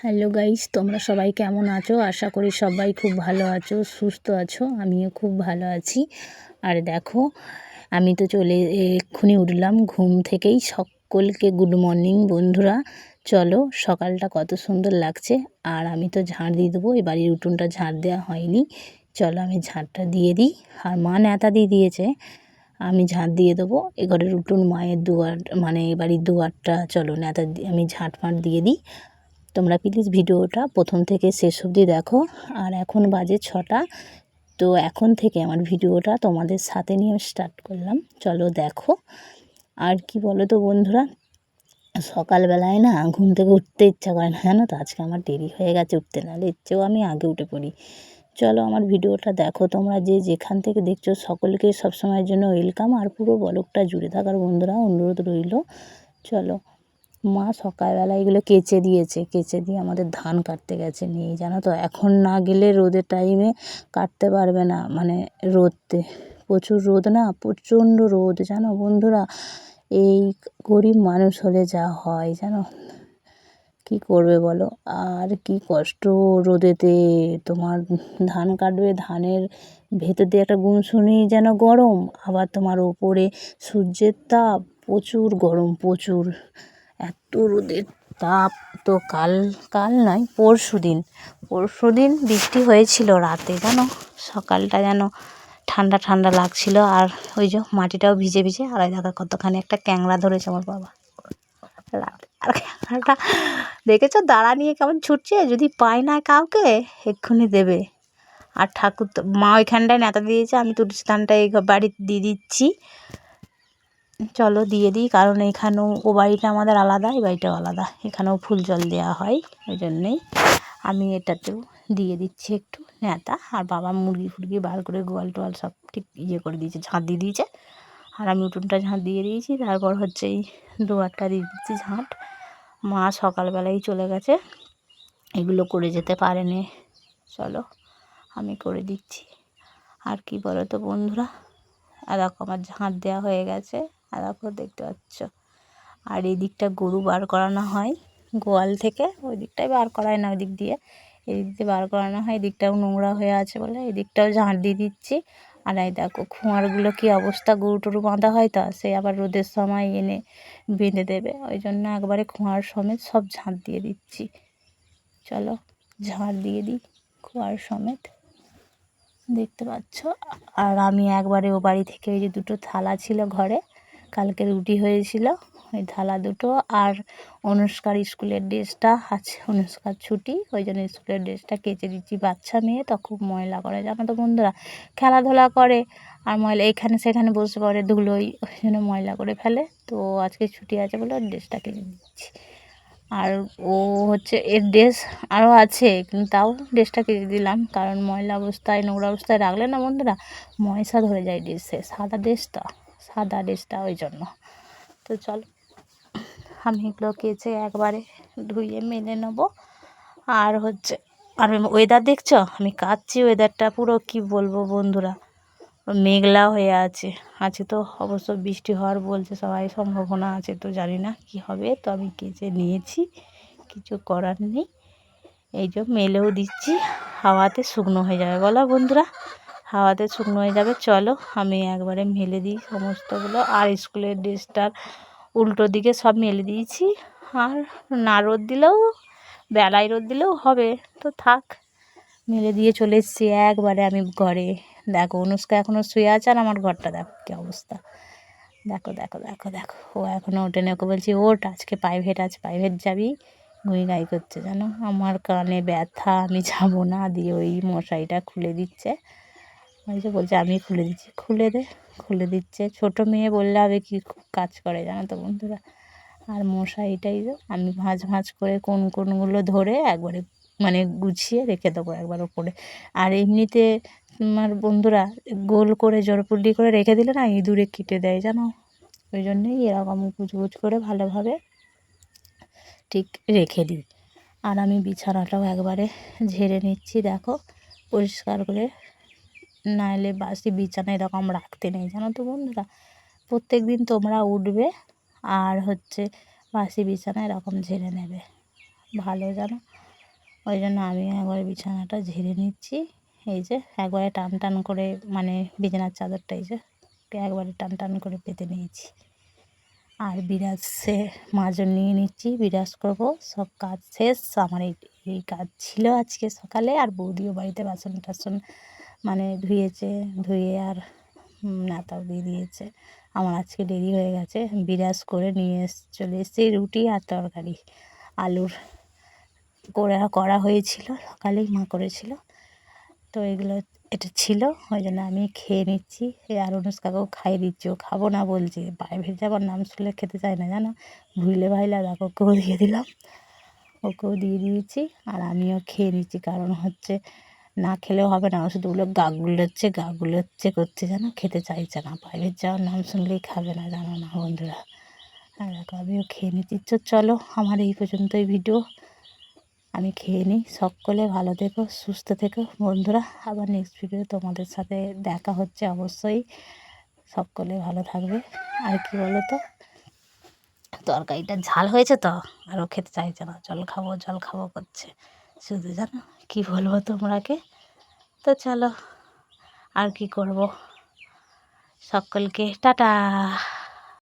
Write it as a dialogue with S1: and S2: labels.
S1: Hello guys, তোমরা সবাই কেমন আছো? আশা করি সবাই খুব ভালো আছো, সুস্থ আছো। আমিও খুব ভালো আছি। আর দেখো, আমি তো এক্ষুনি উঠলাম ঘুম থেকেই। সকলকে গুড মর্নিং বন্ধুরা। চলো, সকালটা কত সুন্দর লাগছে। আর আমি তো ঝাড় দিয়ে দেবো, এই বাড়ির উঠোনটা ঝাড় দেওয়া হয়নি। চলো আমি ঝাড়টা দিয়ে দিই। আর মা ন্যাতা দিয়ে দিয়েছে, আমি ঝাড় দিয়ে দেবো। এ ঘরের উঠোন মায়ের দুয়ার, মানে এ বাড়ির দুয়ারটা চলো ন্যাতা আমি ঝাঁট দিয়ে দিই। তোমরা প্লিজ ভিডিওটা প্রথম থেকে শেষ অবধি দেখো। আর এখন বাজে 6টা। তো এখন থেকে আমার ভিডিওটা তোমাদের সাথে নিয়ে স্টার্ট করলাম। চলো দেখো। আর কি বলো তো বন্ধুরা, সকালবেলায় না ঘুম থেকে উঠতে ইচ্ছা করে না, জানো তো। আজকে আমার দেরি হয়ে গেছে উঠতে, নাহলে ইচ্ছেও আমি আগে উঠে পড়ি। চলো আমার ভিডিওটা দেখো। তোমরা যে যেখান থেকে দেখছো সকলকে সবসময়ের জন্য ওয়েলকাম। আর পুরো ব্লগটা জুড়ে থাকার বন্ধুরা অনুরোধ রইল। চলো, মা সকালবেলা এগুলো কেচে দিয়েছে, কেচে দিয়ে আমাদের ধান কাটতে গেছে নিয়ে, জানো তো। এখন না গেলে রোদের টাইমে কাটতে পারবে না, মানে রোদতে প্রচুর রোদ, না প্রচণ্ড রোদ জানো বন্ধুরা। এই গরিব মানুষ হলে যা হয় জানো, কি করবে বলো। আর কি কষ্ট রোদেতে। তোমার ধান কাটবে, ধানের ভেতর দিয়ে একটা গুমসুনি যেন গরম, আবার তোমার ওপরে সূর্যের তাপ, প্রচুর গরম, প্রচুর। এত রোদের তাপ। তো কাল নয়, পরশু দিন বৃষ্টি হয়েছিল রাতে, জানো। সকালটা যেন ঠান্ডা ঠান্ডা লাগছিল। আর ওই যে মাটিটাও ভিজে ভিজে। আর দেখা কতখানি একটা ক্যাংড়া ধরেছে আমার বাবা। আর ক্যাংড়াটা দেখেছো দাঁড়া নিয়ে কেমন ছুটছে, যদি পায় না কাউকে এক্ষুনি দেবে। আর ঠাকুর তো মা ওইখানটায় নেতা দিয়েছে, আমি তুলসী স্থানটা এই বাড়িতে দিয়ে দিচ্ছি। চলো দিয়ে দিই, কারণ এখানেও ও বাড়িটা আমাদের আলাদা, এই বাড়িটাও আলাদা। এখানেও ফুল জল দেওয়া হয়, ওই জন্যেই আমি এটাতেও দিয়ে দিচ্ছি একটু নেতা। আর বাবা মুরগি বার করে গোয়াল টোয়াল সব ঠিক করে দিয়েছে, ঝাঁট দিয়ে দিয়েছে। আর আমি উঠোনটা ঝাঁট দিয়ে দিয়েছি। তারপর হচ্ছে এই দুয়ারটা দিয়ে দিচ্ছি ঝাঁট। মা সকালবেলাই চলে গেছে, এগুলো করে যেতে পারেনি। চলো আমি করে দিচ্ছি। আর কি বলো তো বন্ধুরা, দেখো আমার ঝাঁট দেওয়া হয়ে গেছে, দেখো দেখতে পাচ্ছ। আর এই দিকটা গরু বার করানো হয় গোয়াল থেকে, ওই দিকটাই বার করায় না, ওই দিক দিয়ে এদিক দিয়ে বার করানো হয়। এদিকটাও নোংরা হয়ে আছে বলে এদিকটাও ঝাঁট দিয়ে দিচ্ছি। আর এই দেখো খোঁয়ারগুলো কী অবস্থা, গরু টরু বাঁধা হয় তো, সে আবার রোদের সময় এনে বেঁধে দেবে, ওই জন্য একবারে খোঁয়ার সমেত সব ঝাঁট দিয়ে দিচ্ছি। চলো ঝাঁট দিয়ে দিই খোঁয়ার সমেত, দেখতে পাচ্ছ। আর আমি একবারে ও বাড়ি থেকে ওই যে দুটো থালা ছিল ঘরে, কালকে রুটি হয়েছিল, ওই থালা দুটো। আর অনুষ্কার স্কুলের ড্রেসটা আছে, অনুষ্কার ছুটি, ওই জন্য স্কুলের ড্রেসটা কেচে দিচ্ছি। বাচ্চা মেয়ে তো খুব ময়লা করে, জানো তো বন্ধুরা। খেলাধুলা করে আর ময়লা এখানে সেখানে বসে পড়ে ধুলোই, ওই জন্য ময়লা করে ফেলে। তো আজকে ছুটি আছে বলে ওর ড্রেসটা কেচে দিচ্ছি। আর ও হচ্ছে এর ড্রেস আরও আছে, কিন্তু তাও ড্রেসটা কেচে দিলাম, কারণ ময়লা অবস্থায় নোংরা অবস্থায় রাখলে না বন্ধুরা ময়সা ধরে যায় ড্রেসে, সাদা ড্রেসটা ওই জন্য। তো চলো আমি এগুলো কেচে একবারে ধুয়ে মেলে নেবো। আর হচ্ছে আর ওয়েদার দেখছো, আমি কাচ্ছি, ওয়েদারটা পুরো কি বলবো বন্ধুরা, মেঘলা হয়ে আছে। আছে তো অবশ্য বৃষ্টি হওয়ার বলছে সবাই, সম্ভাবনা আছে, তো জানি না কি হবে। তো আমি কেচে নিয়েছি, কিছু করার নেই। এই যে মেলেও দিচ্ছি, হাওয়াতে শুকনো হয়ে যাবে, বলো বন্ধুরা, হাওয়াতে শুকনো হয়ে যাবে। চলো আমি একবারে মেলে দিই সমস্তগুলো। আর স্কুলের ড্রেসটার উল্টো দিকে সব মেলে দিয়েছি। আর না রোদ দিলেও, বেলায় রোদ দিলেও হবে, তো থাক। মেলে দিয়ে চলে এসেছি একবারে আমি ঘরে। দেখো অনুষ্কা এখনও শুয়ে আছে, আর আমার ঘরটা দেখো কী অবস্থা। দেখো দেখো দেখো দেখো, ও এখনও ওঠেনি। ওকে বলছি ওঠ, আজকে প্রাইভেট আছে, প্রাইভেট যাবি, গাই করছে জানো। আমার কানে ব্যথা, আমি যাবো না, দিয়ে ওই মশারিটা খুলে দিচ্ছে। ওই যে বলছে আমি খুলে দিচ্ছি, খুলে দিচ্ছে। ছোটো মেয়ে বললে হবে কি, খুব কাজ করে জানো তো বন্ধুরা। আর মশারিটাই আমি ভাঁজ করে কোনগুলো ধরে একবারে মানে গুছিয়ে রেখে দেবো একবার ওপরে। আর এমনিতে আমার বন্ধুরা গোল করে জোরপুলি করে রেখে দিলে না ইঁদুরে কেটে দেয় জানো, ওই জন্যই এরকম কুচকুচ করে ভালোভাবে ঠিক রেখে দিই। আর আমি বিছানাটাও একবারে ঝেড়ে নিচ্ছি, দেখো পরিষ্কার করে, নাহলে বাসি বিছানা এরকম রাখতে নেই জানো তো বন্ধুরা। প্রত্যেক দিন তোমরা উঠবে আর হচ্ছে বাসি বিছানা এরকম ঝেড়ে নেবে, ভালো জানো। ওই জন্য আমি একবারে বিছানাটা ঝেড়ে নিচ্ছি। এই যে একবারে টান টান করে, মানে বিছানার চাদরটা এই যে একবারে টান টান করে পেতে নিয়েছি। আর বিরাজে মাজন নিয়ে নিচ্ছি, বিরাজ করব। সব কাজ শেষ আমার। এই কাজ ছিল আজকে সকালে। আর বৌদিও বাড়িতে বাসন টাসন মানে ধুয়েছে, ধুয়ে আর নাতাও দিয়ে দিয়েছে। আমার আজকে দেরি হয়ে গেছে। বিরাজ করে নিয়ে চলে এসেছি রুটি আর তরকারি আলুর করা হয়েছিল, সকালেই মা করেছিল। তো এটা ছিল, ওই জন্য আমি খেয়ে নিচ্ছি। আর অনুষ্কাকেও খাইয়ে দিচ্ছি। ও খাবো না বলছে, পায়ে ভেজে আবার নাম শুনলে খেতে চায় না জানো। ভুলে ভাইলা দেখো, ওকেও দিয়ে দিলাম, ওকেও দিয়ে দিয়েছি। আর আমিও খেয়ে নিচ্ছি, কারণ হচ্ছে না খেলেও হবে না। ও শুধু গা গুলোচ্ছে করছে, জানো, খেতে চাইছে না। পায়ে যাওয়ার নাম শুনলেই খাবে না, জানো না বন্ধুরা। আর দেখো আমিও খেয়ে নিচ্ছি। তো চলো, আমার এই পর্যন্তই ভিডিও। আমি খেয়ে নিই। সকলে ভালো থেকো, সুস্থ থেকো বন্ধুরা। আবার নেক্সট ভিডিও তোমাদের সাথে দেখা হচ্ছে অবশ্যই। সকলে ভালো থাকবে। আর কি বলো তো, তরকারিটা ঝাল হয়েছে তো আরও খেতে চাইছে না, জল খাবো করছে শুধু, জানো। কি বলবো তোমরাকে। তো চলো, আর কি করব। সকলকে টাটা।